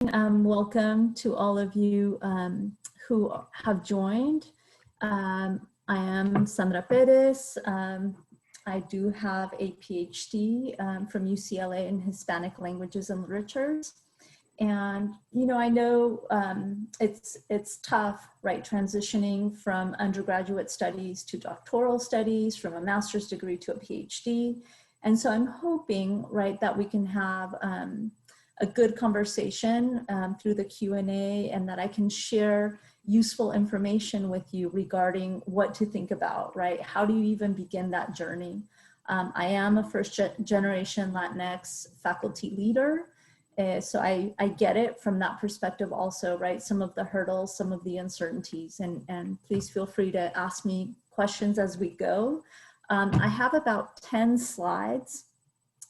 Welcome to all of you who have joined. I am Sandra Perez. I do have a PhD from UCLA in Hispanic Languages and Literatures. And, you know, I know it's tough, right, transitioning from undergraduate studies to doctoral studies, from a master's degree to a PhD. And so I'm hoping, right, that we can have a good conversation through the Q&A, and that I can share useful information with you regarding what to think about, right? How do you even begin that journey? I am a first generation Latinx faculty leader. So I get it from that perspective also, right? Some of the hurdles, some of the uncertainties, and please feel free to ask me questions as we go. I have about 10 slides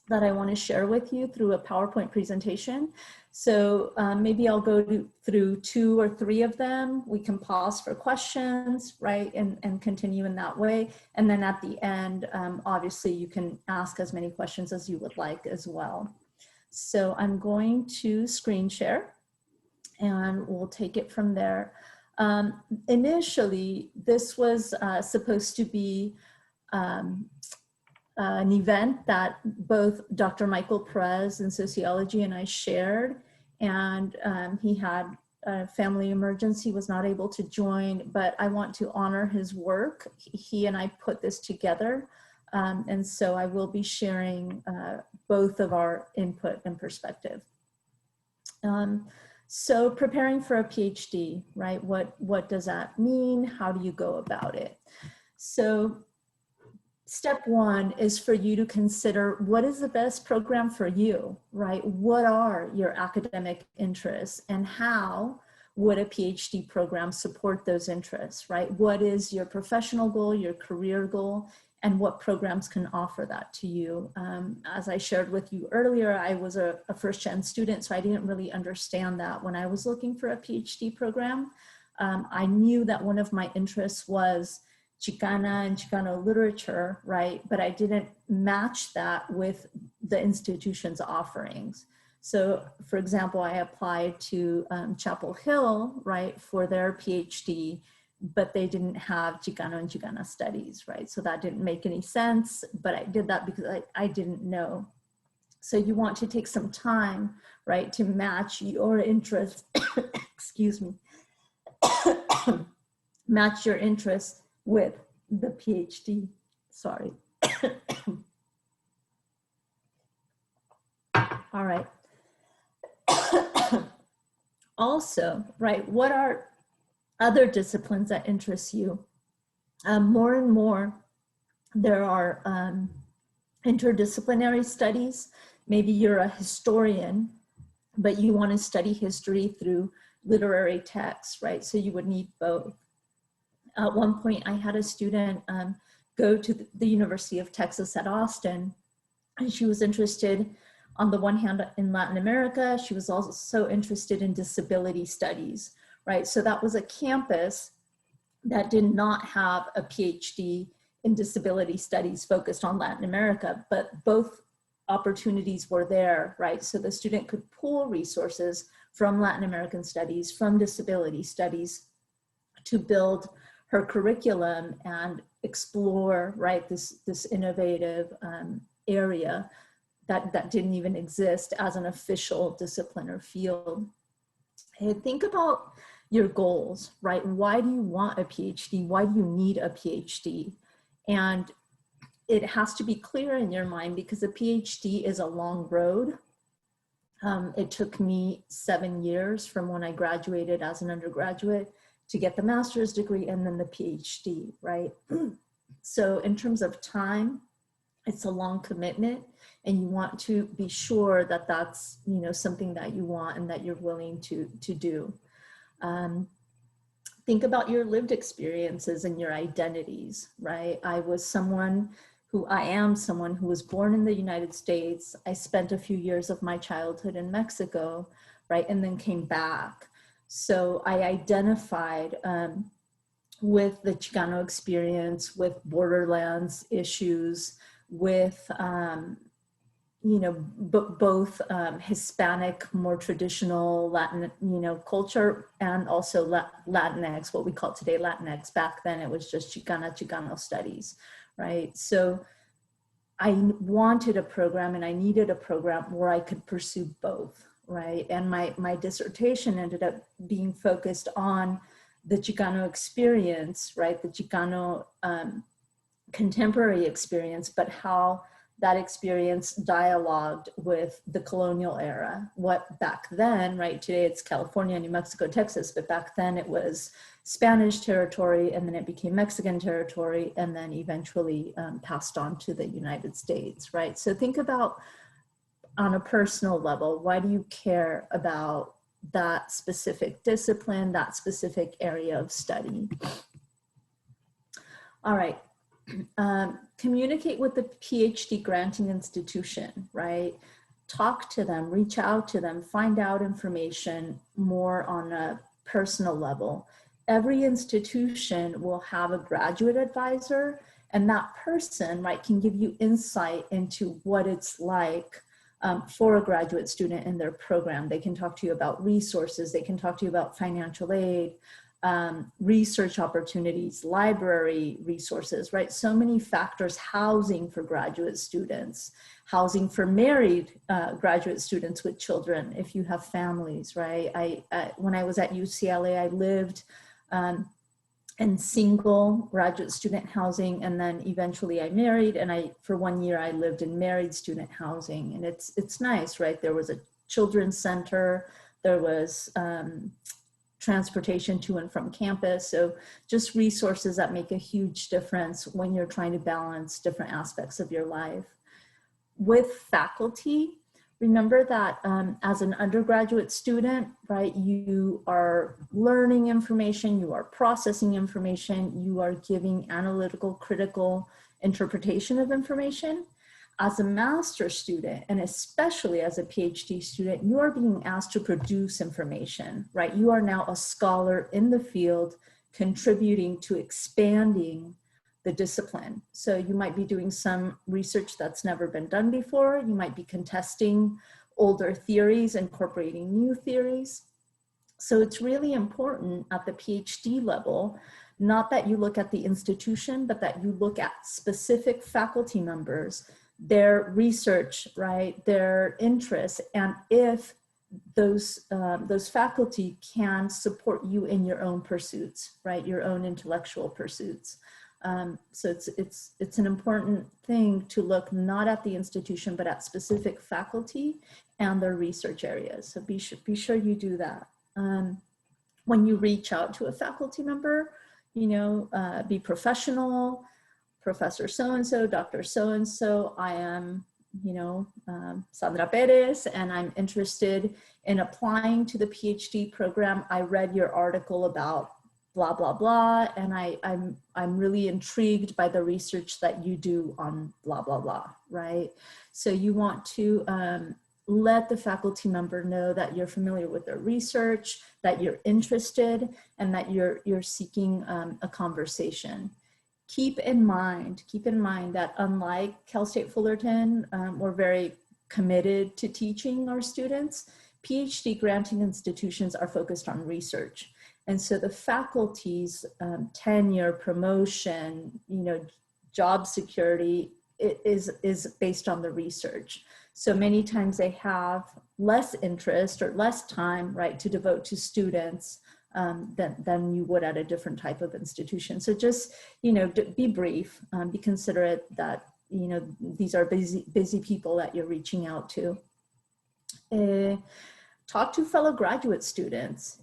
that I want to share with you through a PowerPoint presentation. So maybe I'll go through 2 or 3 of them. We can pause for questions, right? And continue in that way. And then at the end, obviously you can ask as many questions as you would like as well. So I'm going to screen share and we'll take it from there. Initially, this was supposed to be an event that both Dr. Michael Perez in sociology and I shared, and he had a family emergency, was not able to join, but I want to honor his work. He and I put this together, and so I will be sharing both of our input and perspective. So preparing for a PhD, right? What does that mean? How do you go about it? So step 1 is for you to consider what is the best program for you, right? What are your academic interests and how would a PhD program support those interests, right? What is your professional goal, your career goal, and what programs can offer that to you? As I shared with you earlier, I was a first-gen student, so I didn't really understand that when I was looking for a PhD program. I knew that one of my interests was Chicana and Chicano literature, right? But I didn't match that with the institution's offerings. So for example, I applied to Chapel Hill, right, for their PhD, but they didn't have Chicano and Chicana studies, right? So that didn't make any sense, but I did that because I didn't know. So you want to take some time, right, to match your interests, excuse me, match your interests with the PhD, sorry. All right. Also, right, what are other disciplines that interest you? More and more, there are interdisciplinary studies. Maybe you're a historian, but you want to study history through literary texts, right? So you would need both. At one point, I had a student go to the University of Texas at Austin, and she was interested, on the one hand, in Latin America. She was also interested in disability studies, right? So that was a campus that did not have a PhD in disability studies focused on Latin America, but both opportunities were there, right? So the student could pool resources from Latin American studies, from disability studies, to build her curriculum and explore, right, this innovative area that didn't even exist as an official discipline or field. Hey, think about your goals, right? Why do you want a PhD? Why do you need a PhD? And it has to be clear in your mind, because a PhD is a long road. It took me 7 years from when I graduated as an undergraduate to get the master's degree and then the PhD, right? So in terms of time, it's a long commitment, and you want to be sure that that's, you know, something that you want and that you're willing to do. Think about your lived experiences and your identities, right? I am someone who was born in the United States. I spent a few years of my childhood in Mexico, right? And then came back. So I identified with the Chicano experience, with borderlands issues, with both Hispanic, more traditional Latin, culture, and also Latinx, what we call today Latinx. Back then it was just Chicano studies, right? So I wanted a program and I needed a program where I could pursue both, right? And my dissertation ended up being focused on the Chicano experience, right? The Chicano contemporary experience, but how that experience dialogued with the colonial era. What back then, right, today it's California, New Mexico, Texas, but back then it was Spanish territory, and then it became Mexican territory, and then eventually passed on to the United States, right? So think about, on a personal level, why do you care about that specific discipline, that specific area of study? All right. Communicate with the PhD granting institution, right? Talk to them, reach out to them, find out information more on a personal level. Every institution will have a graduate advisor, and that person, right, can give you insight into what it's like for a graduate student in their program. They can talk to you about resources, they can talk to you about financial aid, research opportunities, library resources, right? So many factors, housing for graduate students, housing for married graduate students with children, if you have families, right? When I was at UCLA, I lived in single graduate student housing, and then eventually I married, and for 1 year I lived in married student housing, and it's nice, right? There was a children's center, there was transportation to and from campus. So just resources that make a huge difference when you're trying to balance different aspects of your life. With faculty, remember that as an undergraduate student, right, you are learning information, you are processing information, you are giving analytical, critical interpretation of information. As a master's student, and especially as a PhD student, you are being asked to produce information, right? You are now a scholar in the field, contributing to expanding the discipline. So you might be doing some research that's never been done before. You might be contesting older theories, incorporating new theories. So it's really important at the PhD level, not that you look at the institution, but that you look at specific faculty members, their research, right, their interests, and if those faculty can support you in your own pursuits, right, your own intellectual pursuits. So it's an important thing to look not at the institution, but at specific faculty and their research areas. So be sure you do that. When you reach out to a faculty member, be professional. Professor so-and-so, Dr. so-and-so, I am, Sandra Perez, and I'm interested in applying to the PhD program. I read your article about blah, blah, blah, and I'm really intrigued by the research that you do on blah, blah, blah, right? So you want to let the faculty member know that you're familiar with their research, that you're interested, and that you're seeking a conversation. Keep in mind that unlike Cal State Fullerton, we're very committed to teaching our students. PhD granting institutions are focused on research. And so the faculty's tenure, promotion, job security is based on the research. So many times they have less interest or less time, right, to devote to students than you would at a different type of institution. So just, be brief, be considerate that, these are busy people that you're reaching out to. Talk to fellow graduate students.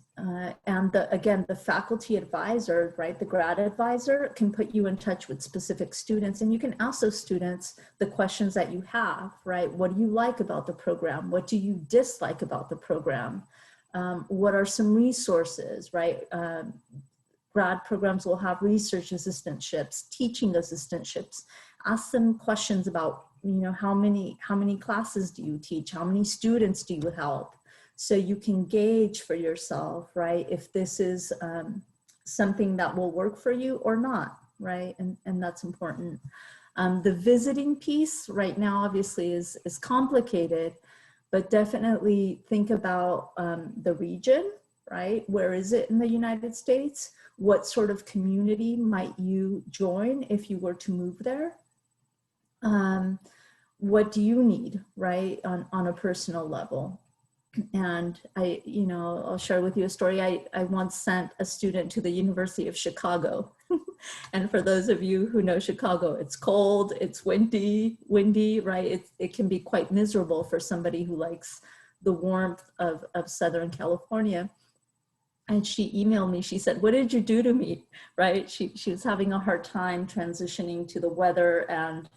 And again, the faculty advisor, right, the grad advisor can put you in touch with specific students, and you can ask those students the questions that you have, right? What do you like about the program? What do you dislike about the program? What are some resources, right? Grad programs will have research assistantships, teaching assistantships. Ask them questions about, how many classes do you teach? How many students do you help? So you can gauge for yourself, right, if this is something that will work for you or not, right? And that's important. The visiting piece right now obviously is complicated, but definitely think about the region, right? Where is it in the United States? What sort of community might you join if you were to move there? What do you need, right, on a personal level? And I'll share with you a story. I once sent a student to the University of Chicago. And for those of you who know Chicago, it's cold, it's windy, right? It can be quite miserable for somebody who likes the warmth of Southern California. And she emailed me, she said, "What did you do to me?" Right? She was having a hard time transitioning to the weather and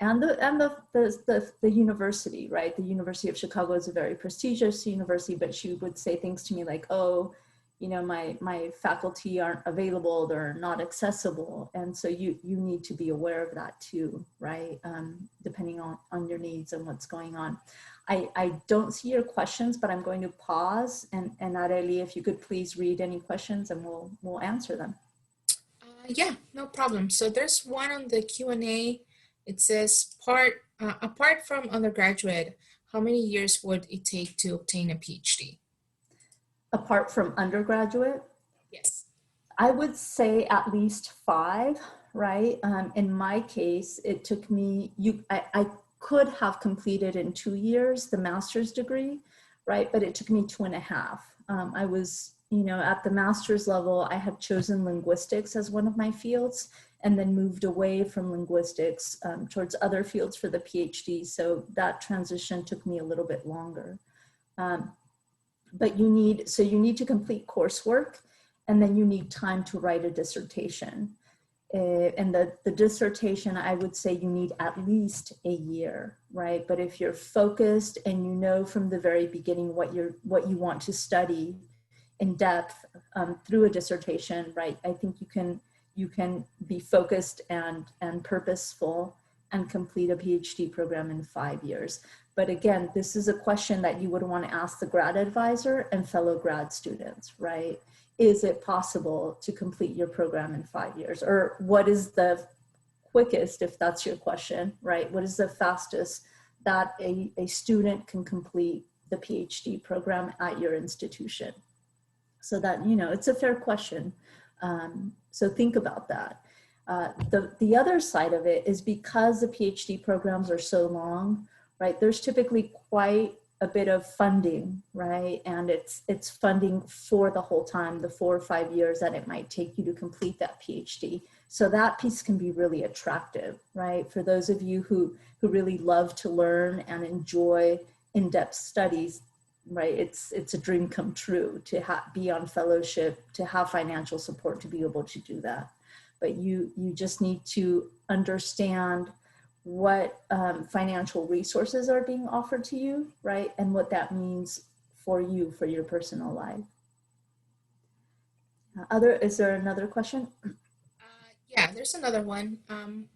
the university, right? The University of Chicago is a very prestigious university, but she would say things to me like, "Oh, my faculty aren't available, they're not accessible." And so you need to be aware of that too, right? Depending on your needs and what's going on. I don't see your questions, but I'm going to pause, and Areli, if you could please read any questions and we'll answer them. Yeah, no problem. So there's one on the Q&A. It says, apart from undergraduate, how many years would it take to obtain a PhD? Apart from undergraduate? Yes. I would say at least 5, right? In my case, it took me, I could have completed in 2 years the master's degree, right? But it took me 2.5. I was, at the master's level, I had chosen linguistics as one of my fields and then moved away from linguistics towards other fields for the PhD. So that transition took me a little bit longer. But you need to complete coursework, and then you need time to write a dissertation. And the dissertation, I would say you need at least a year, right? But if you're focused and you know from the very beginning what you want to study in depth through a dissertation, right? I think you can be focused and purposeful and complete a PhD program in 5 years. But again, this is a question that you would want to ask the grad advisor and fellow grad students, right? Is it possible to complete your program in 5 years? Or what is the quickest, if that's your question, right? What is the fastest that a student can complete the PhD program at your institution? So that, it's a fair question. So think about that. The other side of it is because the PhD programs are so long, right? There's typically quite a bit of funding, right? And it's funding for the whole time, the 4 or 5 years that it might take you to complete that PhD. So that piece can be really attractive, right? For those of you who really love to learn and enjoy in-depth studies, right? It's a dream come true to be on fellowship, to have financial support to be able to do that. But you just need to understand what financial resources are being offered to you, right? And what that means for you, for your personal life. Is there another question? Yeah, there's another one.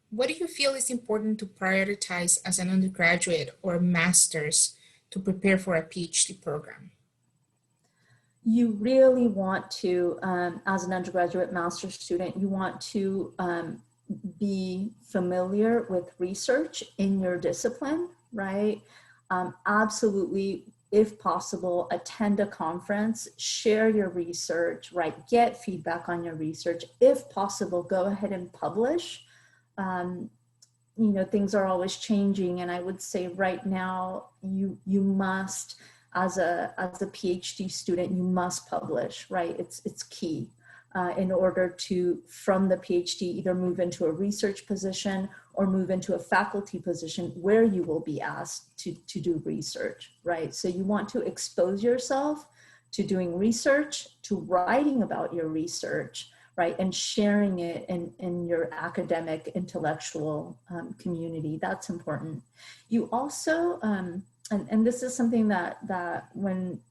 What do you feel is important to prioritize as an undergraduate or master's to prepare for a PhD program? You really want to, as an undergraduate master's student, you want to be familiar with research in your discipline, right? Absolutely, if possible, attend a conference, share your research, right? Get feedback on your research. If possible, go ahead and publish. Things are always changing, and I would say right now, you must, as a PhD student, you must publish, right? It's key. In order to, from the PhD, either move into a research position or move into a faculty position where you will be asked to do research, right? So you want to expose yourself to doing research, to writing about your research, right? And sharing it in your academic, intellectual community. That's important. You also, and this is something that when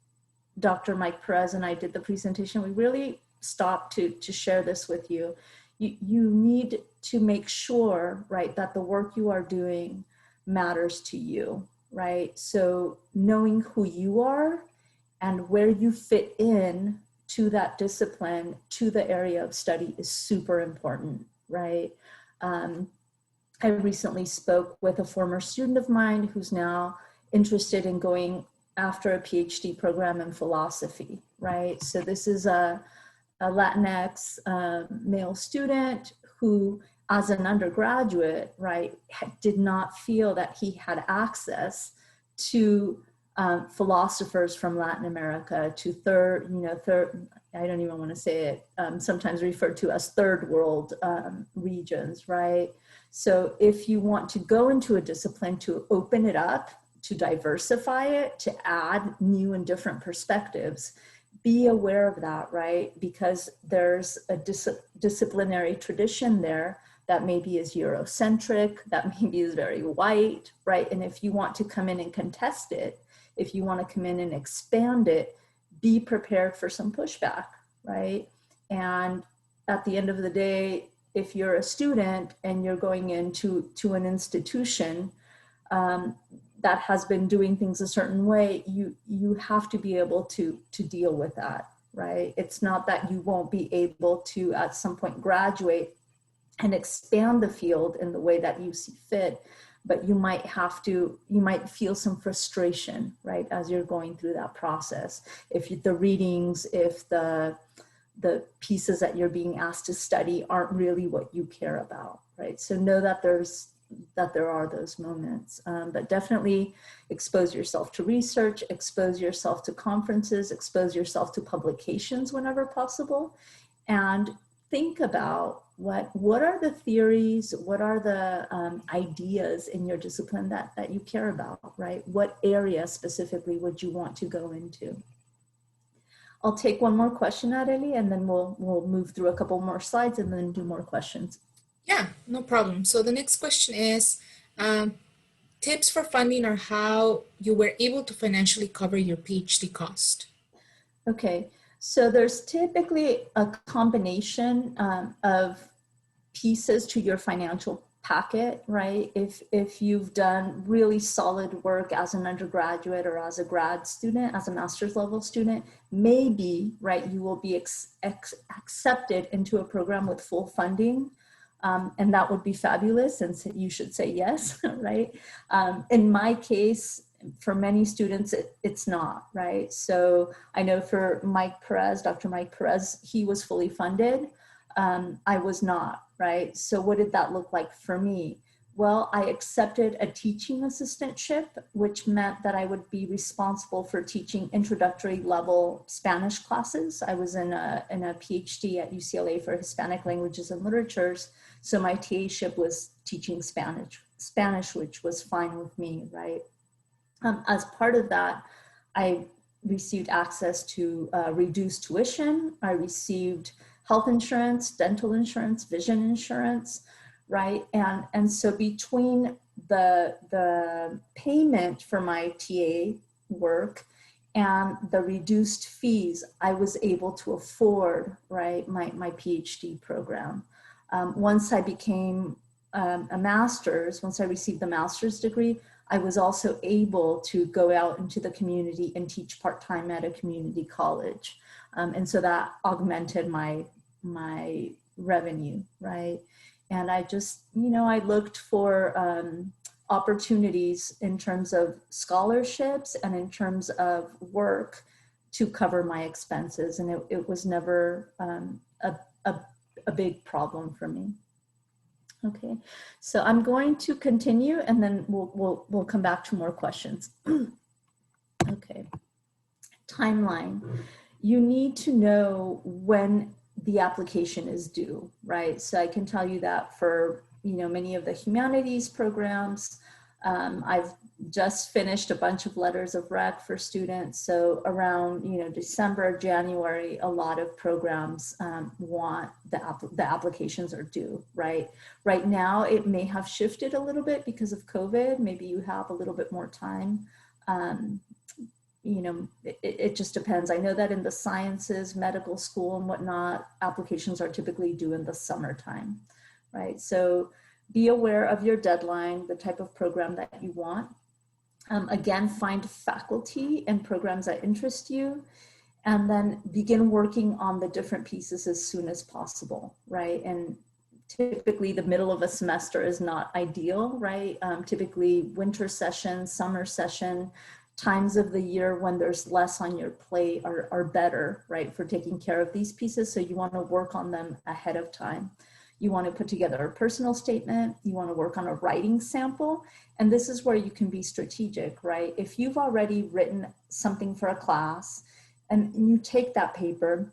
Dr. Mike Perez and I did the presentation, we really stopped to share this with you. You need to make sure, right, that the work you are doing matters to you, right? So knowing who you are and where you fit in to that discipline, to the area of study is super important, right? I recently spoke with a former student of mine who's now interested in going after a PhD program in philosophy, right? So this is a Latinx male student who, as an undergraduate, right, did not feel that he had access to philosophers from Latin America, to third, I don't even want to say it, sometimes referred to as third world regions, right? So if you want to go into a discipline to open it up, to diversify it, to add new and different perspectives, be aware of that, right? Because there's a disciplinary tradition there that maybe is Eurocentric, that maybe is very white, right? And if you want to come in and contest it, if you want to come in and expand it, be prepared for some pushback, right? And at the end of the day, if you're a student and you're going into an institution that has been doing things a certain way, you have to be able to deal with that, right? It's not that you won't be able to at some point graduate and expand the field in the way that you see fit, but you might feel some frustration, right, as you're going through that process. If the readings, if the pieces that you're being asked to study aren't really what you care about, right? So know that there are those moments, but definitely expose yourself to research, expose yourself to conferences, expose yourself to publications whenever possible, and think about what are the theories, what are the ideas in your discipline that you care about, right? What area specifically would you want to go into? I'll take one more question, Areli, and then we'll move through a couple more slides and then do more questions. Yeah, no problem. So the next question is tips for funding or how you were able to financially cover your PhD cost. Okay, so there's typically a combination of pieces to your financial packet, right? If you've done really solid work as an undergraduate or as a grad student, as a master's level student, maybe, right, you will be accepted into a program with full funding. And that would be fabulous, and so you should say yes, right? In my case, for many students, it's not, right? So I know for Mike Perez, Dr. Mike Perez, he was fully funded. I was not, right? So what did that look like for me? Well, I accepted a teaching assistantship, which meant that I would be responsible for teaching introductory level Spanish classes. I was in a PhD at UCLA for Hispanic languages and literatures. So my TA-ship was teaching Spanish, which was fine with me, right? As part of that, I received access to reduced tuition. I received health insurance, dental insurance, vision insurance, right? And so between the payment for my TA work and the reduced fees, I was able to afford, right, my PhD program. Once I became a master's, once I received the master's degree, I was also able to go out into the community and teach part-time at a community college. And so that augmented my revenue, right? And I just, I looked for opportunities in terms of scholarships and in terms of work to cover my expenses. And it was never a big problem for me. Okay, so I'm going to continue and then we'll come back to more questions. Okay, timeline. You need to know when the application is due, right? So I can tell you that for many of the humanities programs, I've just finished a bunch of letters of rec for students. So around December, January, a lot of programs want the applications are due, right? Right now, it may have shifted a little bit because of COVID. Maybe you have a little bit more time. It just depends. I know that in the sciences, medical school and whatnot, applications are typically due in the summertime, right? So be aware of your deadline, the type of program that you want. Again, find faculty and programs that interest you, and then begin working on the different pieces as soon as possible, right? And typically the middle of a semester is not ideal, right? Typically winter session, summer session, times of the year when there's less on your plate are better, right, for taking care of these pieces. So you want to work on them ahead of time. You want to put together a personal statement. You want to work on a writing sample. And this is where you can be strategic, right? If you've already written something for a class and you take that paper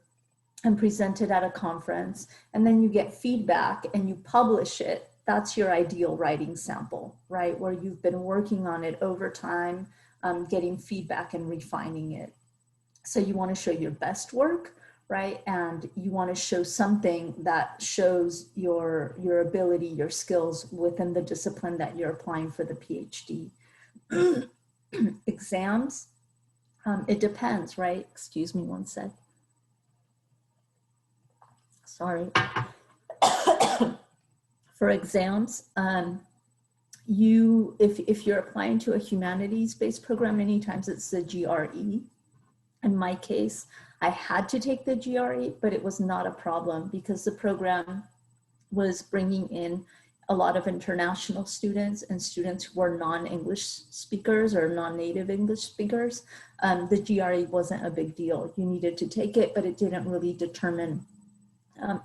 and present it at a conference, and then you get feedback and you publish it, that's your ideal writing sample, right? Where you've been working on it over time, getting feedback and refining it. So you want to show your best work, right? And you want to show something that shows your ability, your skills within the discipline that you're applying for the PhD. Exams, it depends, right? Excuse me one sec. Sorry. For exams, if you're applying to a humanities-based program, many times it's the GRE. In my case, I had to take the GRE, but it was not a problem because the program was bringing in a lot of international students and students who were non-English speakers or non-native English speakers. The GRE wasn't a big deal. You needed to take it, but it didn't really determine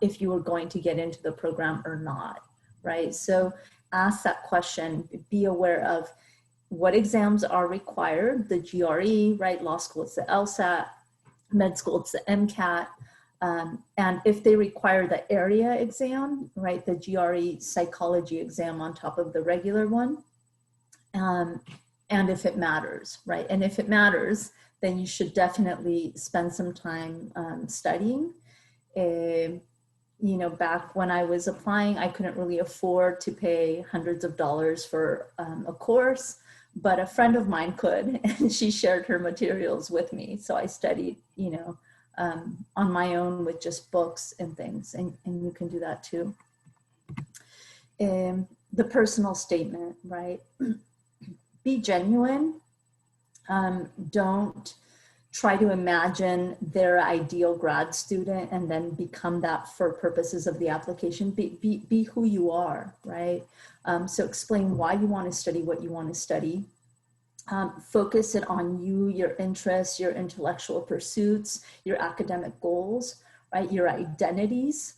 if you were going to get into the program or not, right? So ask that question, be aware of what exams are required, the GRE, right? Law school, it's the LSAT, med school, it's the MCAT. And if they require the area exam, right, the GRE psychology exam on top of the regular one, and if it matters, right? And if it matters, then you should definitely spend some time studying. You know, back when I was applying, I couldn't really afford to pay hundreds of dollars for a course, but a friend of mine could, and she shared her materials with me. So I studied, you know, on my own with just books and things, and you can do that too. The personal statement, right? Be genuine. Don't try to imagine their ideal grad student and then become that for purposes of the application. Be who you are, right? So explain why you want to study what you want to study. Focus it on you, your interests, your intellectual pursuits, your academic goals, right? Your identities.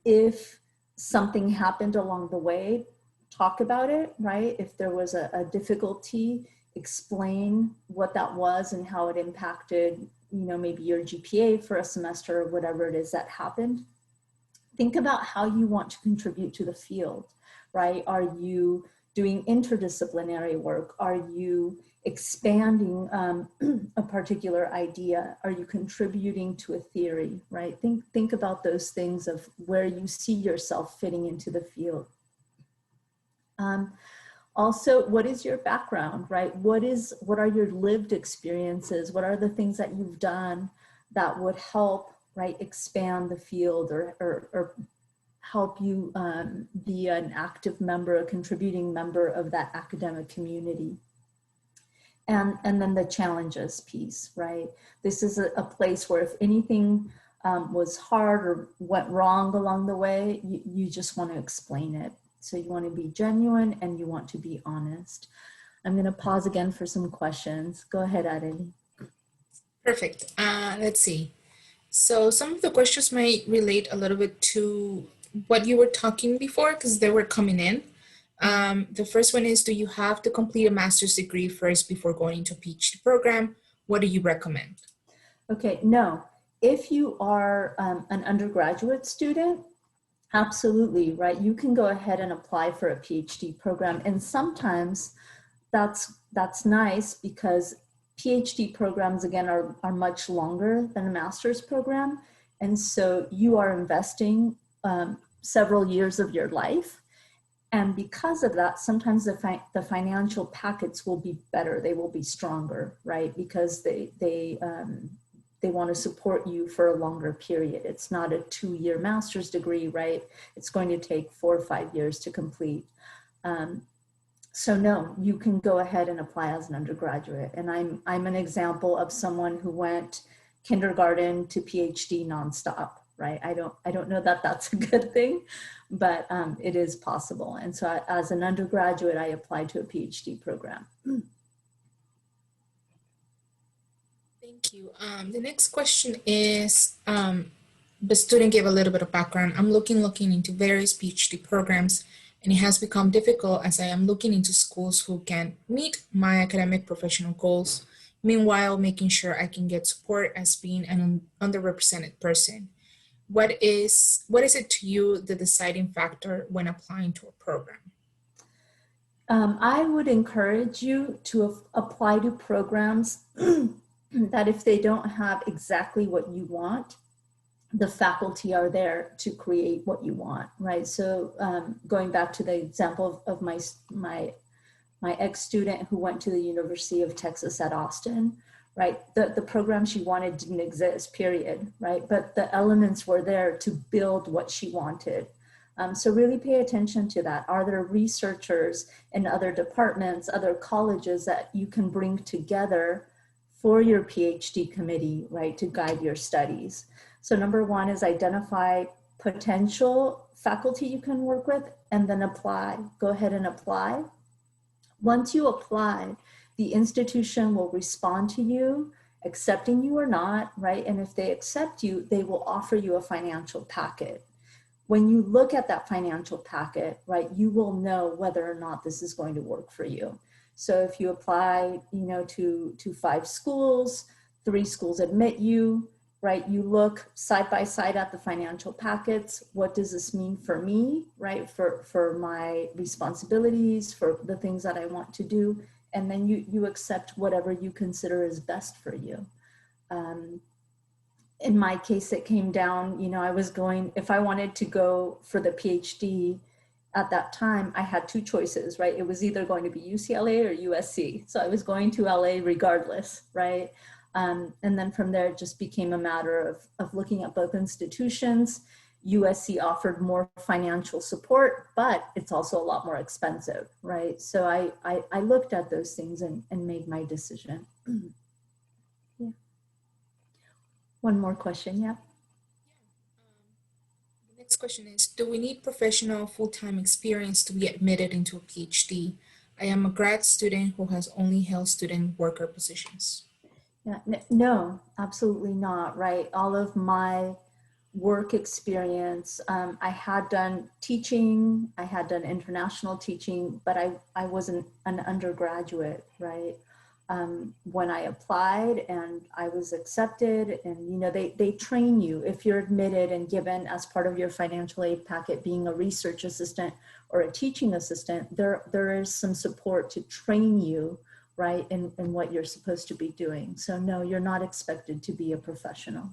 If something happened along the way, talk about it, right? If there was a difficulty, explain what that was and how it impacted, you know, maybe your GPA for a semester or whatever it is that happened. Think about how you want to contribute to the field, right? Are you doing interdisciplinary work? Are you expanding a particular idea? Are you contributing to a theory, right? Think about those things of where you see yourself fitting into the field. Also, what is your background, right? What are your lived experiences? What are the things that you've done that would help, right, expand the field or help you be an active member, a contributing member of that academic community? And then the challenges piece, right? This is a place where if anything was hard or went wrong along the way, you just want to explain it. So you want to be genuine and you want to be honest. I'm going to pause again for some questions. Go ahead, Adeli. Perfect. Let's see. So some of the questions might relate a little bit to what you were talking before because they were coming in. The first one is, do you have to complete a master's degree first before going into a PhD program? What do you recommend? Okay, no. If you are an undergraduate student, absolutely, right? You can go ahead and apply for a PhD program. And sometimes that's nice because PhD programs, again, are much longer than a master's program. And so you are investing several years of your life. And because of that, sometimes the financial packets will be better. They will be stronger, right? Because they want to support you for a longer period. It's not a 2-year master's degree, right? It's going to take 4 or 5 years to complete. So no, you can go ahead and apply as an undergraduate. And I'm an example of someone who went kindergarten to PhD nonstop, right? I don't know that that's a good thing, but it is possible. And so as an undergraduate, I applied to a PhD program. Thank you. The next question is, the student gave a little bit of background. I'm looking into various PhD programs, and it has become difficult as I am looking into schools who can meet my academic professional goals, meanwhile making sure I can get support as being an underrepresented person. What is it to you the deciding factor when applying to a program? I would encourage you to apply to programs that if they don't have exactly what you want, the faculty are there to create what you want, right? So going back to the example of my ex-student who went to the University of Texas at Austin, right? The program she wanted didn't exist, period, right? But the elements were there to build what she wanted. So really pay attention to that. Are there researchers in other departments, other colleges that you can bring together for your PhD committee, right, to guide your studies? So number one is identify potential faculty you can work with and then apply. Go ahead and apply. Once you apply, the institution will respond to you, accepting you or not, right? And if they accept you, they will offer you a financial packet. When you look at that financial packet, right, you will know whether or not this is going to work for you. So if you apply, to 5 schools, 3 schools admit you, right, you look side by side at the financial packets. What does this mean for me, right, for my responsibilities, for the things that I want to do, and then you accept whatever you consider is best for you. In my case, it came down, I was going, if I wanted to go for the PhD at that time, I had 2 choices, right? It was either going to be UCLA or USC. So I was going to LA regardless, right? And then from there, it just became a matter of looking at both institutions. USC offered more financial support, but it's also a lot more expensive, right? So I looked at those things and made my decision. Yeah. One more question, yeah. The next question is, do we need professional full-time experience to be admitted into a PhD? I am a grad student who has only held student worker positions. Yeah, no, absolutely not, right? All of my work experience, I had done teaching, I had done international teaching, but I wasn't an undergraduate, right? When I applied and I was accepted, and they train you if you're admitted and given as part of your financial aid packet being a research assistant or a teaching assistant, there is some support to train you, right, in what you're supposed to be doing. So no, you're not expected to be a professional.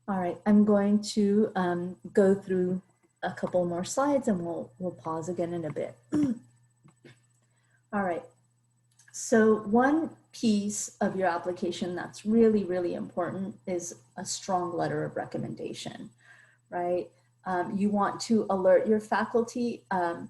All right, I'm going to go through a couple more slides and we'll pause again in a bit. All right, so one piece of your application that's really, really important is a strong letter of recommendation, right? You want to alert your faculty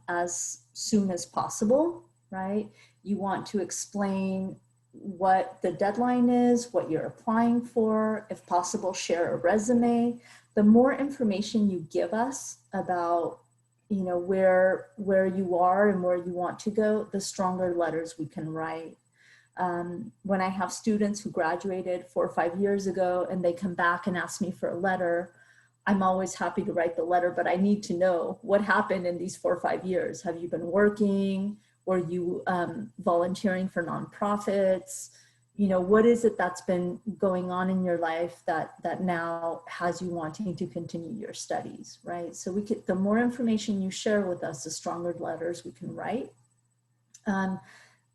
as soon as possible, right? You want to explain what the deadline is, what you're applying for, if possible, share a resume. The more information you give us about, where you are and where you want to go, the stronger letters we can write. When I have students who graduated 4 or 5 years ago and they come back and ask me for a letter, I'm always happy to write the letter, but I need to know what happened in these 4 or 5 years. Have you been working? Were you volunteering for nonprofits? What is it that's been going on in your life that now has you wanting to continue your studies, right? So the more information you share with us, the stronger letters we can write.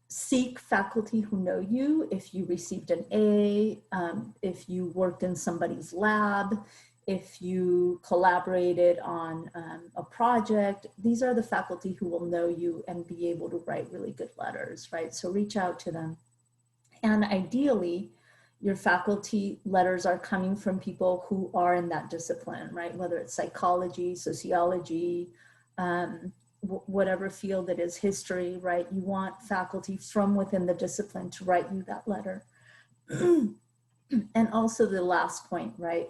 Seek faculty who know you. If you received an A, if you worked in somebody's lab, if you collaborated on a project, these are the faculty who will know you and be able to write really good letters, right? So reach out to them. And ideally, your faculty letters are coming from people who are in that discipline, right? Whether it's psychology, sociology, whatever field it is, history, right? You want faculty from within the discipline to write you that letter. And also the last point, right?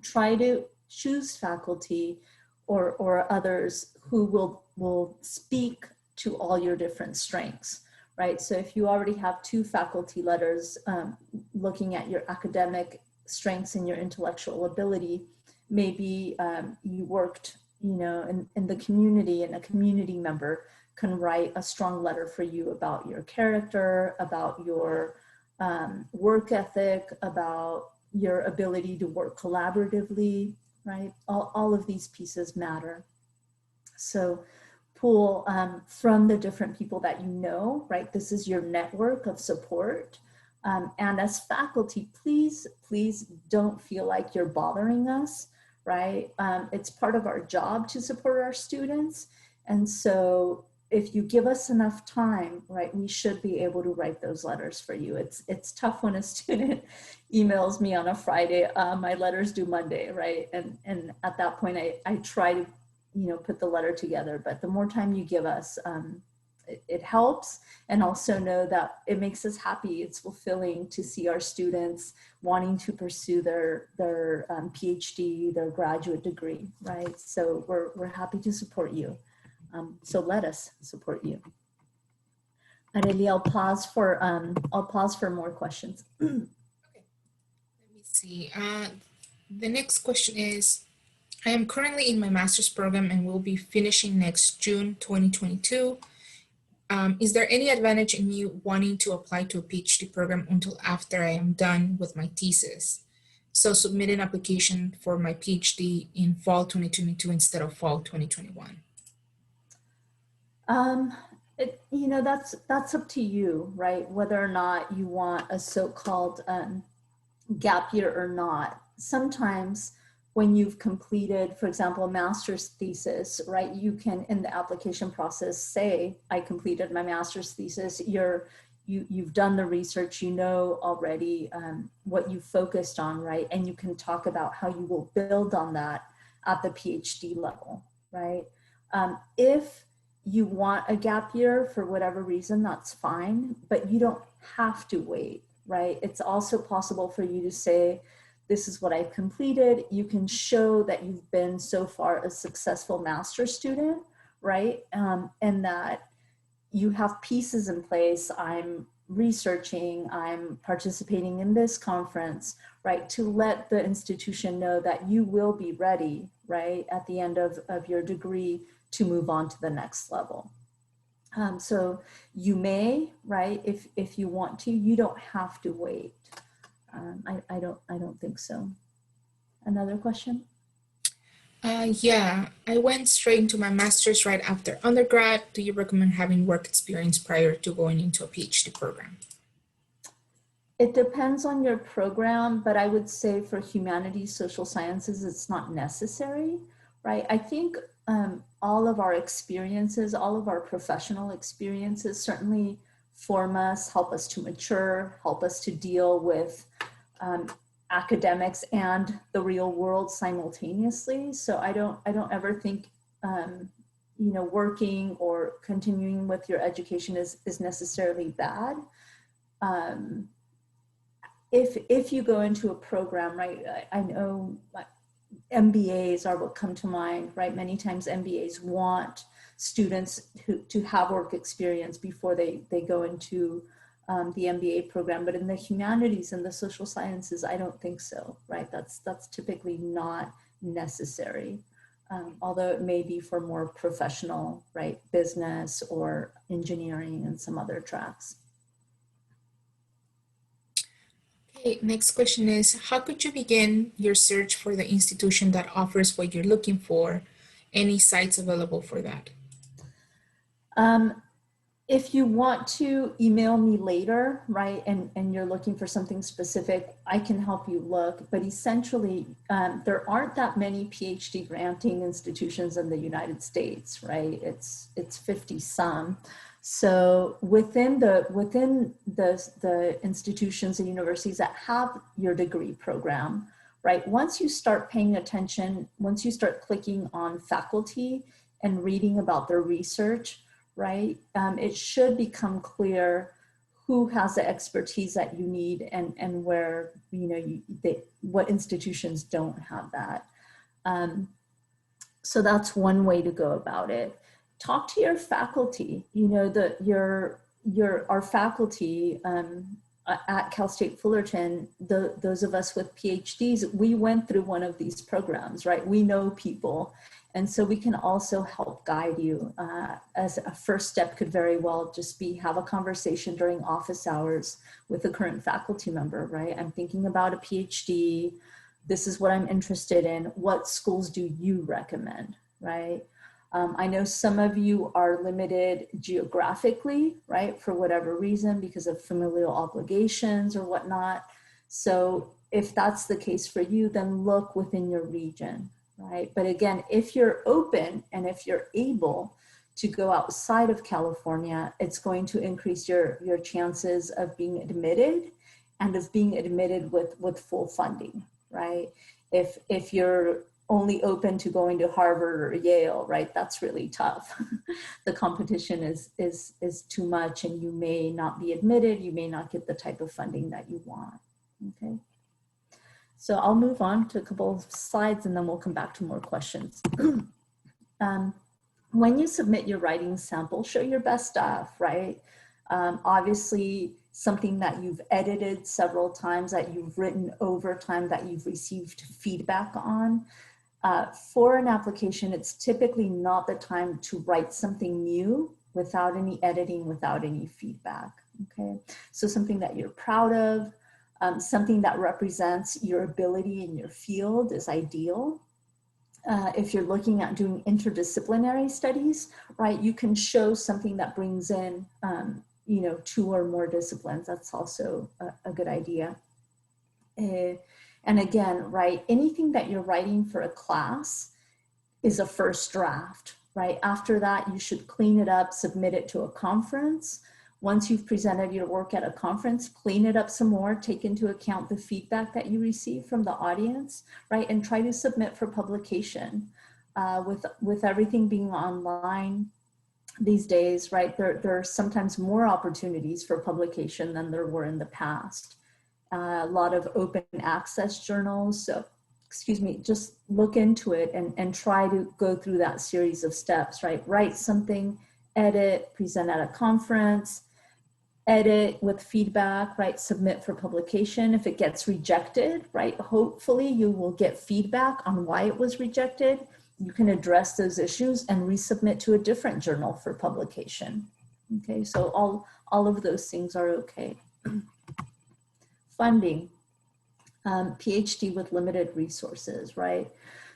try to choose faculty or others who will speak to all your different strengths, right? So if you already have 2 faculty letters looking at your academic strengths and your intellectual ability, maybe you worked, you know, in the community, and a community member can write a strong letter for you about your character, about your work ethic, about your ability to work collaboratively, right? All of these pieces matter. So pull from the different people that you know, right? This is your network of support. And as faculty, please don't feel like you're bothering us, right? It's part of our job to support our students. And so if you give us enough time, right, we should be able to write those letters for you. It's tough when a student emails me on a Friday, my letters due Monday, right? And at that point, I try to, you know, put the letter together, but the more time you give us, it helps. And also know that it makes us happy. It's fulfilling to see our students wanting to pursue their PhD, their graduate degree, right? So we're happy to support you. So let us support you. Areli, I'll pause for more questions. Okay, let me see. The next question is, I am currently in my master's program and will be finishing next June 2022. Is there any advantage in me wanting to apply to a PhD program until after I am done with my thesis? So submit an application for my PhD in fall 2022 instead of fall 2021. You know, that's up to you, right? Whether or not you want a so-called gap year or not. Sometimes when you've completed, for example, a master's thesis, right, you can, in the application process, say, I completed my master's thesis. You've done the research, you know already what you focused on, right? And you can talk about how you will build on that at the PhD level, right? If you want a gap year for whatever reason, that's fine, but you don't have to wait, right? It's also possible for you to say, this is what I've completed. You can show that you've been so far a successful master's student, right? And that you have pieces in place. I'm researching, I'm participating in this conference, right? To let the institution know that you will be ready, right? At the end of your degree to move on to the next level. So you may, right? If you want to, you don't have to wait. I don't think so. Another question? Yeah, I went straight into my master's right after undergrad. Do you recommend having work experience prior to going into a PhD program? It depends on your program, but I would say for humanities, social sciences, it's not necessary, right? I think all of our experiences, all of our professional experiences certainly form us, help us to mature, help us to deal with academics and the real world simultaneously. So I don't ever think, you know, working or continuing with your education is necessarily bad. If you go into a program, right, I know MBAs are what come to mind, right? Many times MBAs want students to have work experience before they go into the MBA program, but in the humanities and the social sciences, I don't think so, right? That's typically not necessary, although it may be for more professional, right, business or engineering and some other tracks. Okay, next question is, how could you begin your search for the institution that offers what you're looking for? Any sites available for that? If you want to email me later, right, and you're looking for something specific, I can help you look. But essentially, there aren't that many PhD granting institutions in the United States, right? It's 50 some. So within the institutions and universities that have your degree program, right, once you start paying attention, once you start clicking on faculty and reading about their research, right, it should become clear who has the expertise that you need, and where, you know, what institutions don't have that. So that's one way to go about it. Talk to your faculty. You know, our faculty at Cal State Fullerton, those of us with PhDs, we went through one of these programs, right? We know people. And so we can also help guide you. As a first step could very well just be have a conversation during office hours with the current faculty member, right? I'm thinking about a PhD. This is what I'm interested in. What schools do you recommend, right? I know some of you are limited geographically, right? For whatever reason, because of familial obligations or whatnot. So if that's the case for you, then look within your region, right? But again, if you're open and if you're able to go outside of California, it's going to increase your chances of being admitted and of being admitted with full funding, right? If you're only open to going to Harvard or Yale, right? That's really tough. The competition is too much, and you may not be admitted. You may not get the type of funding that you want, okay? So I'll move on to a couple of slides, and then we'll come back to more questions. When you submit your writing sample, show your best stuff, right? Obviously, something that you've edited several times, that you've written over time, that you've received feedback on. For an application, it's typically not the time to write something new without any editing, without any feedback, okay? So something that you're proud of, something that represents your ability in your field is ideal. If you're looking at doing interdisciplinary studies, right, you can show something that brings in, you know, 2 or more disciplines. That's also a good idea. And again, right, anything that you're writing for a class is a first draft, right? After that, you should clean it up, submit it to a conference. Once you've presented your work at a conference, clean it up some more, take into account the feedback that you receive from the audience, right? And try to submit for publication. With everything being online these days, right, there are sometimes more opportunities for publication than there were in the past. A lot of open access journals. So, excuse me, just look into it and try to go through that series of steps, right? Write something, edit, present at a conference, edit with feedback, right? Submit for publication. If it gets rejected, right? Hopefully you will get feedback on why it was rejected. You can address those issues and resubmit to a different journal for publication. Okay, so all of those things are okay. Funding, PhD with limited resources, right?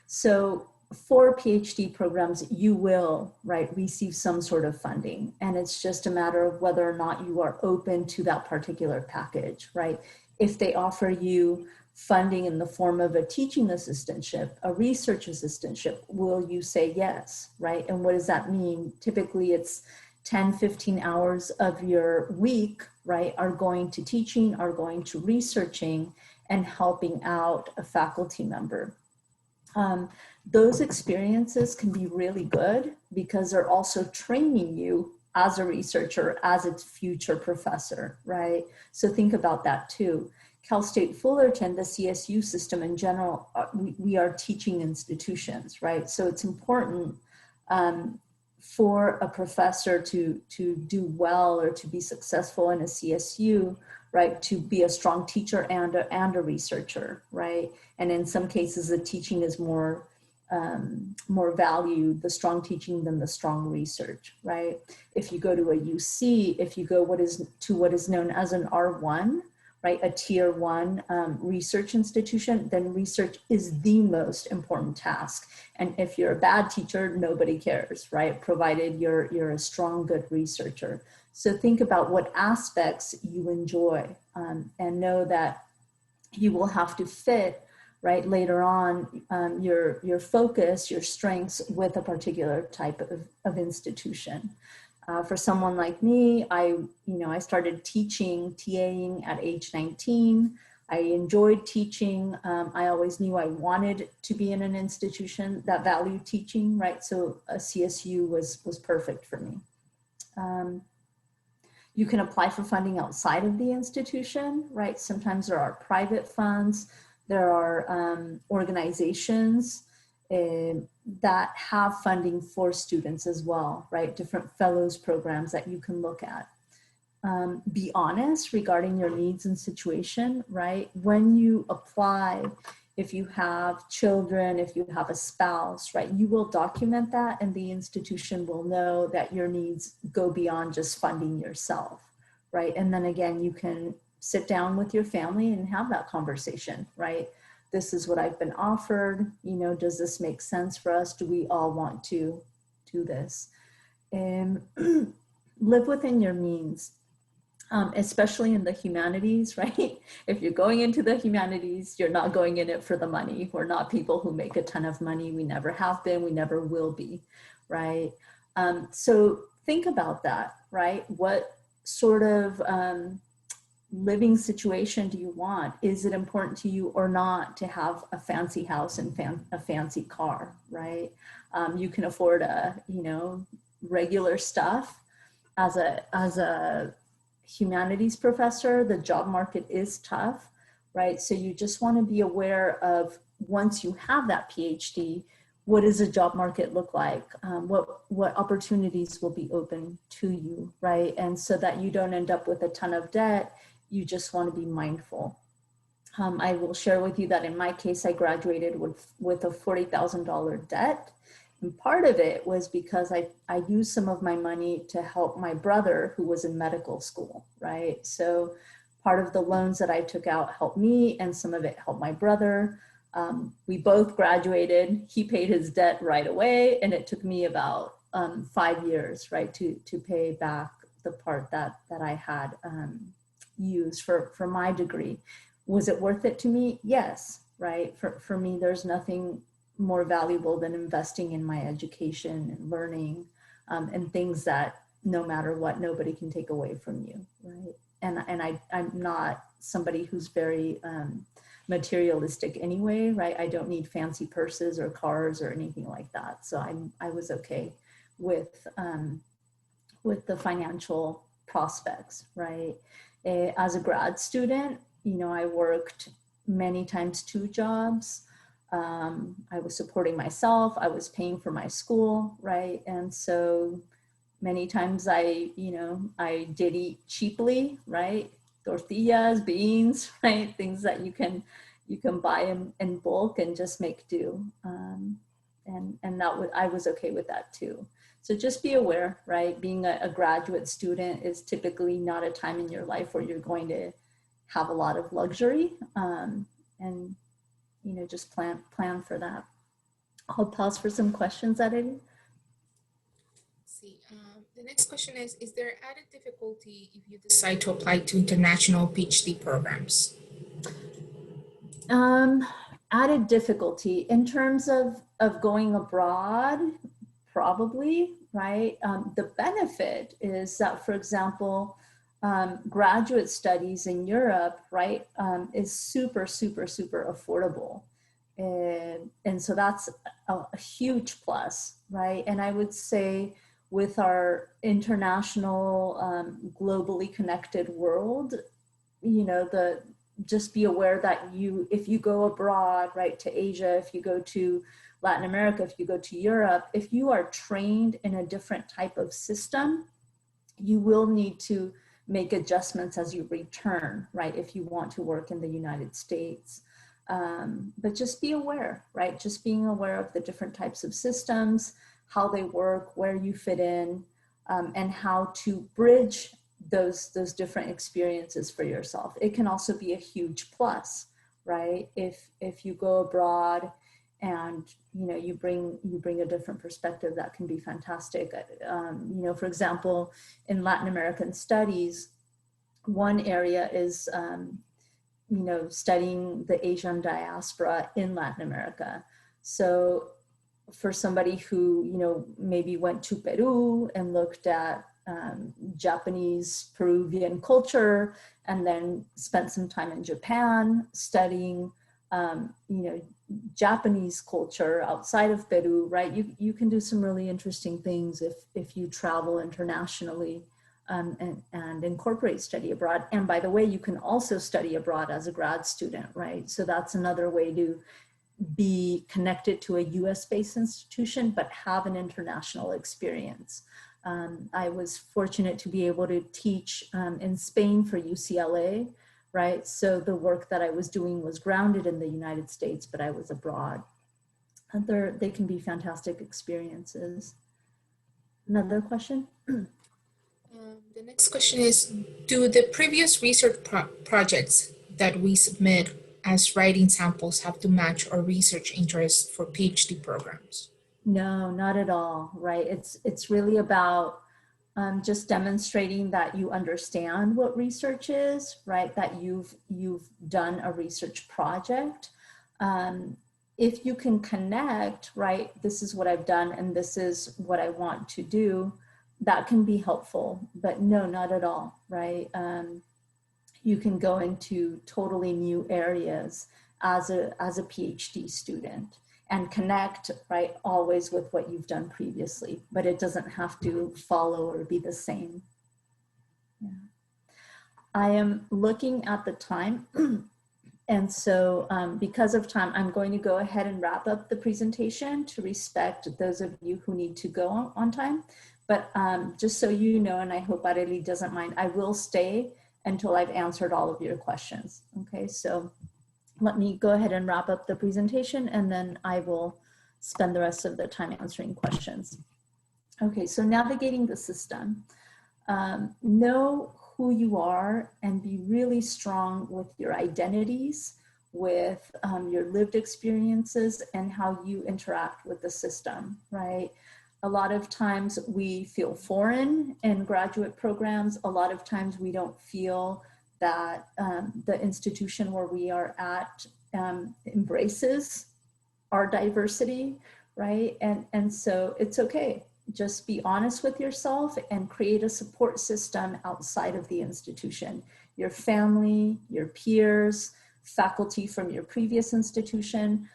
So for PhD programs, you will, right, receive some sort of funding, and it's just a matter of whether or not you are open to that particular package, right? If they offer you funding in the form of a teaching assistantship, a research assistantship, will you say yes, right? And what does that mean? Typically it's 10, 15 hours of your week, right, are going to teaching, are going to researching and helping out a faculty member. Those experiences can be really good because they're also training you as a researcher, as a future professor, right? So think about that too. Cal State Fullerton, the CSU system in general, we are teaching institutions, right? So it's important for a professor to do well or to be successful in a CSU, right, to be a strong teacher and a researcher, right? And in some cases, the teaching is more valued, the strong teaching than the strong research, right? If you go to a UC, if you go what is known as an R1, right, a tier 1 research institution, then research is the most important task. And if you're a bad teacher, nobody cares, right? Provided you're a strong, good researcher. So think about what aspects you enjoy and know that you will have to fit, right, later on your focus, your strengths with a particular type of institution. For someone like me, I started teaching, TAing at age 19. I enjoyed teaching. I always knew I wanted to be in an institution that valued teaching, right? So a CSU was perfect for me. You can apply for funding outside of the institution, right? Sometimes there are private funds, there are organizations that have funding for students as well, right? Different fellows programs that you can look at. Be honest regarding your needs and situation, right? When you apply, if you have children, if you have a spouse, right, you will document that and the institution will know that your needs go beyond just funding yourself, right? And then again, you can sit down with your family and have that conversation, right? This is what I've been offered, you know, does this make sense for us? Do we all want to do this? And live within your means. Especially in the humanities, right? If you're going into the humanities, you're not going in it for the money. We're not people who make a ton of money. We never have been, we never will be, right? So think about that, right? What sort of living situation do you want? Is it important to you or not to have a fancy house and a fancy car, right? You can afford a, you know, regular stuff. As a humanities professor, the job market is tough, right? So you just want to be aware of, once you have that PhD, what does the job market look like? What opportunities will be open to you, right? And so that you don't end up with a ton of debt, you just want to be mindful. I will share with you that in my case, I graduated with a $40,000 debt. And part of it was because I used some of my money to help my brother who was in medical school, right? So part of the loans that I took out helped me and some of it helped my brother. We both graduated. He paid his debt right away and it took me about 5 years, right, to pay back the part that I had used for my degree. Was it worth it to me? Yes, right? For me, there's nothing more valuable than investing in my education and learning and things that no matter what, nobody can take away from you, right? And I'm not somebody who's very materialistic anyway, right? I don't need fancy purses or cars or anything like that. So I was okay with the financial prospects, right? As a grad student, you know, I worked many times 2 jobs. I was supporting myself, I was paying for my school, right? And so many times I did eat cheaply, right? Tortillas, beans, right? Things that you can buy in bulk and just make do. And I was okay with that too. So just be aware, right? Being a graduate student is typically not a time in your life where you're going to have a lot of luxury. And you know, just plan for that. I'll pause for some questions, Eddie. See, the next question is there added difficulty if you decide to apply to international PhD programs? Added difficulty in terms of going abroad, probably, right? The benefit is that, for example, graduate studies in Europe, right, is super affordable. And so that's a huge plus, right? And I would say with our international, globally connected world, you know, just be aware that if you go abroad, right, to Asia, if you go to Latin America, if you go to Europe, if you are trained in a different type of system, you will need to make adjustments as you return, right, if you want to work in the United States. But just be aware, right? Just being aware of the different types of systems, how they work, where you fit in, and how to bridge those different experiences for yourself. It can also be a huge plus, right? If you go abroad and you know you bring a different perspective, that can be fantastic. You know, for example, in Latin American studies, one area is you know, studying the Asian diaspora in Latin America. So for somebody who, you know, maybe went to Peru and looked at Japanese Peruvian culture and then spent some time in Japan studying, you know, Japanese culture outside of Peru, right? You can do some really interesting things if you travel internationally and incorporate study abroad. And by the way, you can also study abroad as a grad student, right? So that's another way to be connected to a US-based institution, but have an international experience. I was fortunate to be able to teach in Spain for UCLA, right? So the work that I was doing was grounded in the United States, but I was abroad. And they can be fantastic experiences. Another question? The next question is, do the previous research projects that we submit as writing samples have to match our research interests for PhD programs? No, not at all, right? It's really about just demonstrating that you understand what research is, right? That you've done a research project. If you can connect, right, this is what I've done and this is what I want to do, that can be helpful, but no, not at all, right? You can go into totally new areas as a PhD student and connect, right, always with what you've done previously, but it doesn't have to follow or be the same. Yeah. I am looking at the time. And so because of time, I'm going to go ahead and wrap up the presentation to respect those of you who need to go on time. But just so you know, and I hope Arely doesn't mind, I will stay until I've answered all of your questions. Okay, so let me go ahead and wrap up the presentation and then I will spend the rest of the time answering questions. Okay, so navigating the system. Know who you are and be really strong with your identities, with your lived experiences and how you interact with the system, right? A lot of times we feel foreign in graduate programs. A lot of times we don't feel that the institution where we are at embraces our diversity, right? And so it's okay. Just be honest with yourself and create a support system outside of the institution. Your family, your peers, faculty from your previous institution,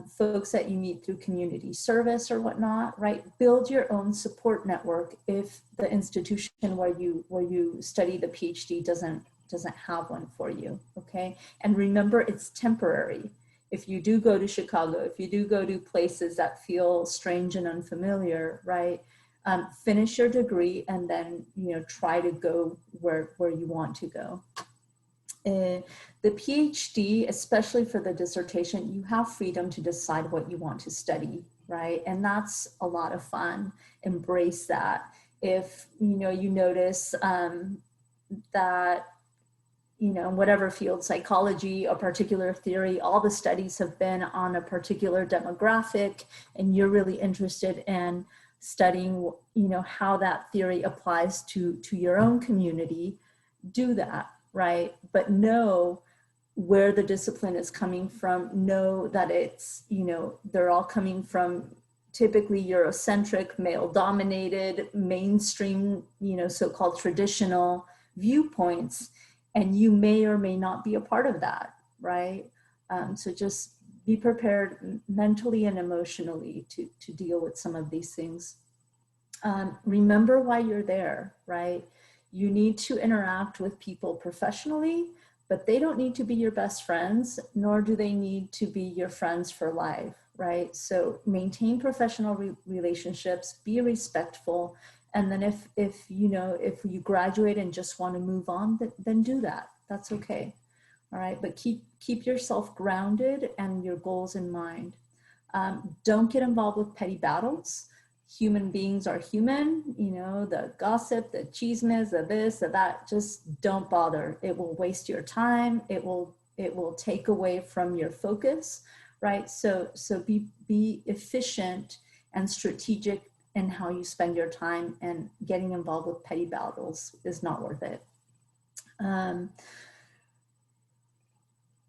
folks that you meet through community service or whatnot, right? Build your own support network if the institution where you study the PhD doesn't have one for you, okay? And remember, it's temporary. If you do go to Chicago, if you do go to places that feel strange and unfamiliar, right? Finish your degree and then, try to go where you want to go. The PhD, especially for the dissertation, you have freedom to decide what you want to study, right? And that's a lot of fun. Embrace that. If, you notice that, whatever field, psychology, a particular theory, all the studies have been on a particular demographic, and you're really interested in studying, how that theory applies to your own community, do that, right? But know where the discipline is coming from. Know that it's, they're all coming from typically Eurocentric, male-dominated, mainstream, so-called traditional viewpoints. And you may or may not be a part of that, right? So just be prepared mentally and emotionally to deal with some of these things. Remember why you're there, right? You need to interact with people professionally, but they don't need to be your best friends, nor do they need to be your friends for life, right? So maintain professional relationships, be respectful. And then if you graduate and just want to move on, then do that. That's okay. All right. But keep yourself grounded and your goals in mind. Don't get involved with petty battles. Human beings are human, the gossip, the chismes, the this, the that, just don't bother. It will waste your time. It will take away from your focus, right? So be efficient and strategic in how you spend your time, and getting involved with petty battles is not worth it.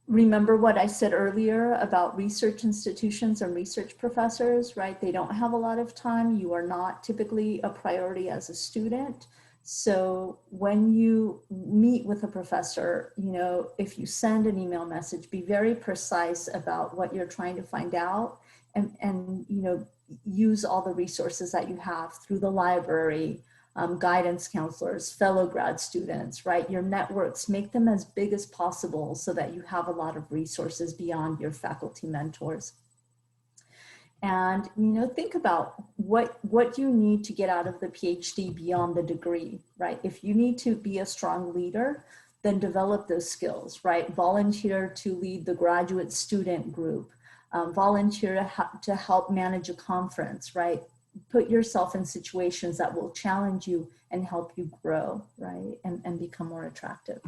Remember what I said earlier about research institutions and research professors, right? They don't have a lot of time. You are not typically a priority as a student. So when you meet with a professor, if you send an email message, be very precise about what you're trying to find out, and use all the resources that you have through the library, guidance counselors, fellow grad students, right? Your networks, make them as big as possible so that you have a lot of resources beyond your faculty mentors. And, think about what you need to get out of the PhD beyond the degree, right? If you need to be a strong leader, then develop those skills, right? Volunteer to lead the graduate student group, volunteer to help manage a conference, right? Put yourself in situations that will challenge you and help you grow, right? And become more attractive.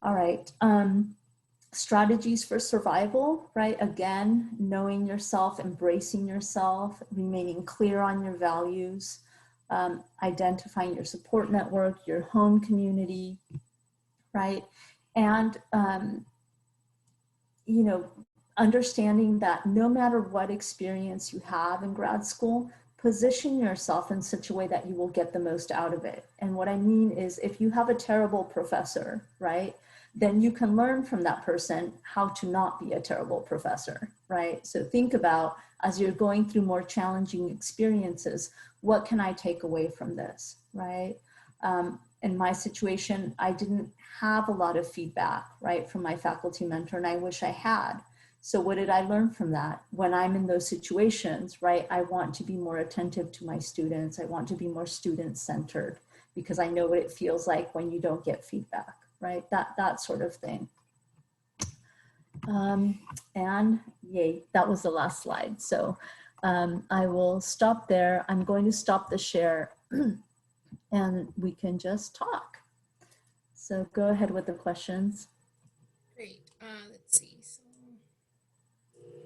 All right. Strategies for survival, right? Again, knowing yourself, embracing yourself, remaining clear on your values, identifying your support network, your home community, right? And, understanding that no matter what experience you have in grad school, position yourself in such a way that you will get the most out of it. And what I mean is, if you have a terrible professor, right, then you can learn from that person how to not be a terrible professor, right? So think about, as you're going through more challenging experiences, what can I take away from this, right? In my situation, I didn't have a lot of feedback, right, from my faculty mentor, and I wish I had. So what did I learn from that? When I'm in those situations, right, I want to be more attentive to my students. I want to be more student-centered because I know what it feels like when you don't get feedback, right? That sort of thing. And yay, that was the last slide. So I will stop there. I'm going to stop the share and we can just talk. So go ahead with the questions. Great. Let's see.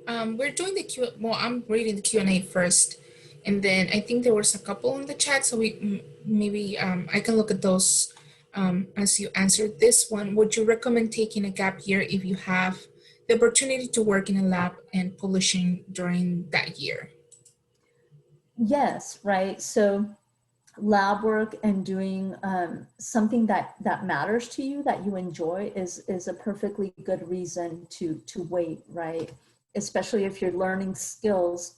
We're doing the Q. Well, I'm reading the Q&A first, and then I think there was a couple in the chat, so we maybe I can look at those as you answered this one. Would you recommend taking a gap year if you have the opportunity to work in a lab and publishing during that year? Yes, right. So lab work and doing something that matters to you, that you enjoy, is a perfectly good reason to wait, right? Especially if you're learning skills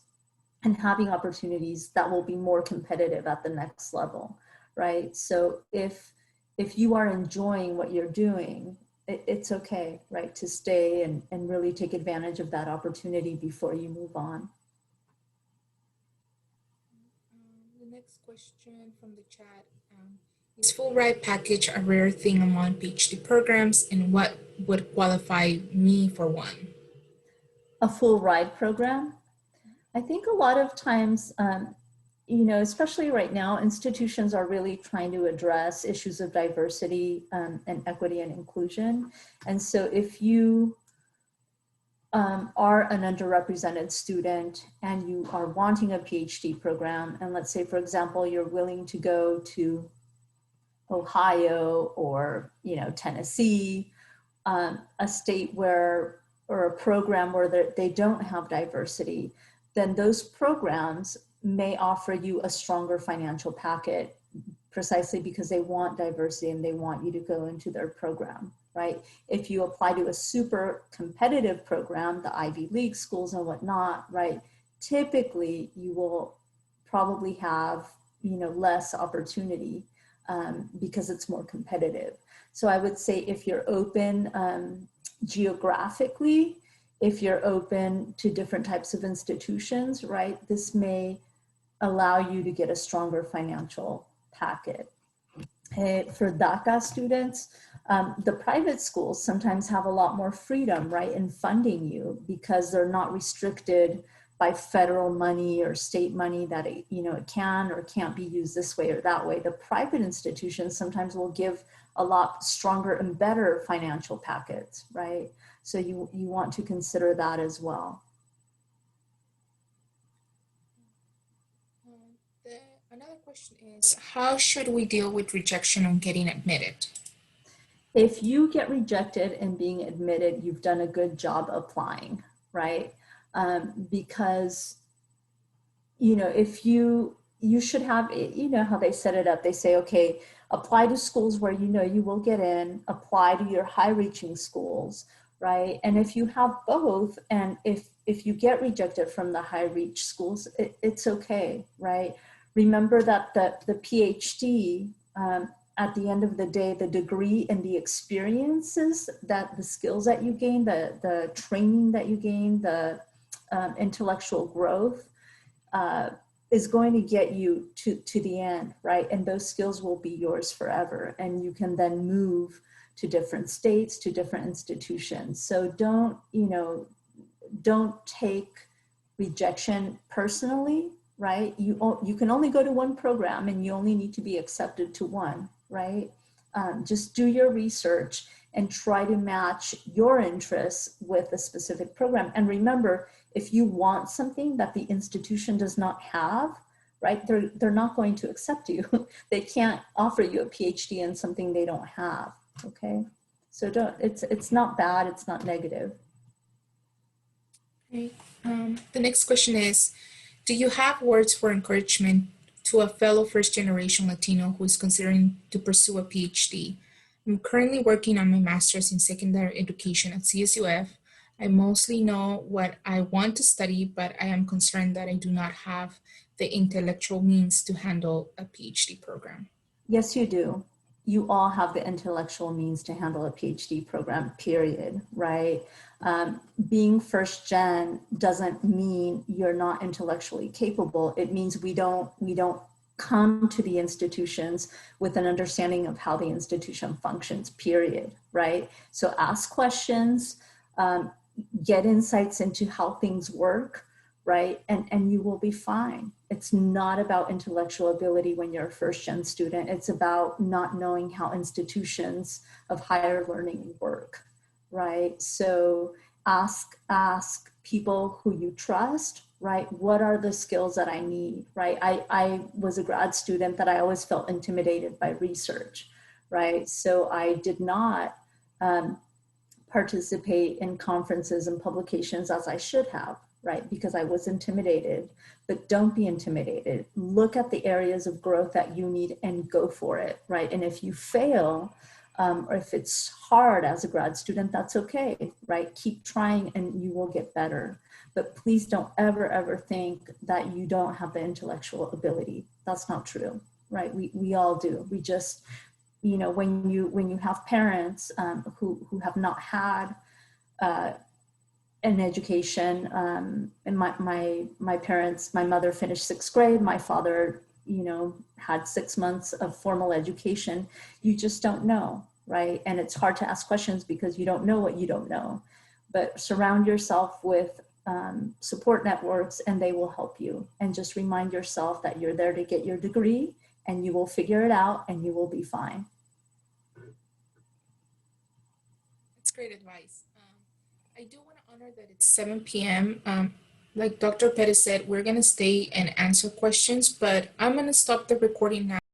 and having opportunities that will be more competitive at the next level, right? So if you are enjoying what you're doing, it's okay, right, to stay and really take advantage of that opportunity before you move on. The next question from the chat, is full ride package a rare thing among PhD programs, and what would qualify me for one? A full ride program? I think a lot of times, especially right now, institutions are really trying to address issues of diversity and equity and inclusion. And so if you are an underrepresented student and you are wanting a PhD program, and let's say, for example, you're willing to go to Ohio or, Tennessee, a state or a program where they don't have diversity, then those programs may offer you a stronger financial packet precisely because they want diversity and they want you to go into their program, right? If you apply to a super competitive program, the Ivy League schools and whatnot, right, typically you will probably have, less opportunity because it's more competitive. So I would say if you're open geographically, if you're open to different types of institutions, right, this may allow you to get a stronger financial packet. For DACA students, the private schools sometimes have a lot more freedom, right, in funding you because they're not restricted by federal money or state money that it can or can't be used this way or that way. The private institutions sometimes will give a lot stronger and better financial packets, right? So you want to consider that as well. Another question is, how should we deal with rejection on getting admitted? If you get rejected and being admitted, you've done a good job applying, right? Because, if you should have, how they set it up. They say, okay, apply to schools where you will get in, apply to your high-reaching schools, right? And if you have both, and if you get rejected from the high-reach schools, it's okay, right? remember that the PhD, at the end of the day, the degree and the experiences, that the skills that you gain, the training that you gain, the intellectual growth, is going to get you to the end, right? And those skills will be yours forever. And you can then move to different states, to different institutions. So don't take rejection personally, right? You can only go to one program and you only need to be accepted to one, right? Just do your research and try to match your interests with a specific program. And remember, if you want something that the institution does not have, right, they're not going to accept you. They can't offer you a PhD in something they don't have, okay? So it's not bad, it's not negative. Okay. The next question is, do you have words for encouragement to a fellow first-generation Latino who is considering to pursue a PhD? I'm currently working on my master's in secondary education at CSUF. I mostly know what I want to study, but I am concerned that I do not have the intellectual means to handle a PhD program. Yes, you do. You all have the intellectual means to handle a PhD program, period, right? Being first gen doesn't mean you're not intellectually capable. It means we don't come to the institutions with an understanding of how the institution functions, period, right? So ask questions, get insights into how things work, right? And you will be fine. It's not about intellectual ability when you're a first gen student. It's about not knowing how institutions of higher learning work, right? So ask people who you trust, right? What are the skills that I need, right? I was a grad student that I always felt intimidated by research, right? So I did not participate in conferences and publications as I should have, right? Because I was intimidated. But don't be intimidated. Look at the areas of growth that you need and go for it, right? And if you fail, or if it's hard as a grad student, that's okay, right? Keep trying and you will get better. But please don't ever think that you don't have the intellectual ability. That's not true, right? We all do. We just, when you have parents who have not had an education, and my parents, my mother finished 6th grade, my father, had 6 months of formal education, you just don't know, right? And it's hard to ask questions because you don't know what you don't know. But surround yourself with support networks and they will help you. And just remind yourself that you're there to get your degree and you will figure it out and you will be fine. That's great advice. I do want to honor that it's 7 p.m. Like Dr. Perez said, we're going to stay and answer questions, but I'm going to stop the recording now.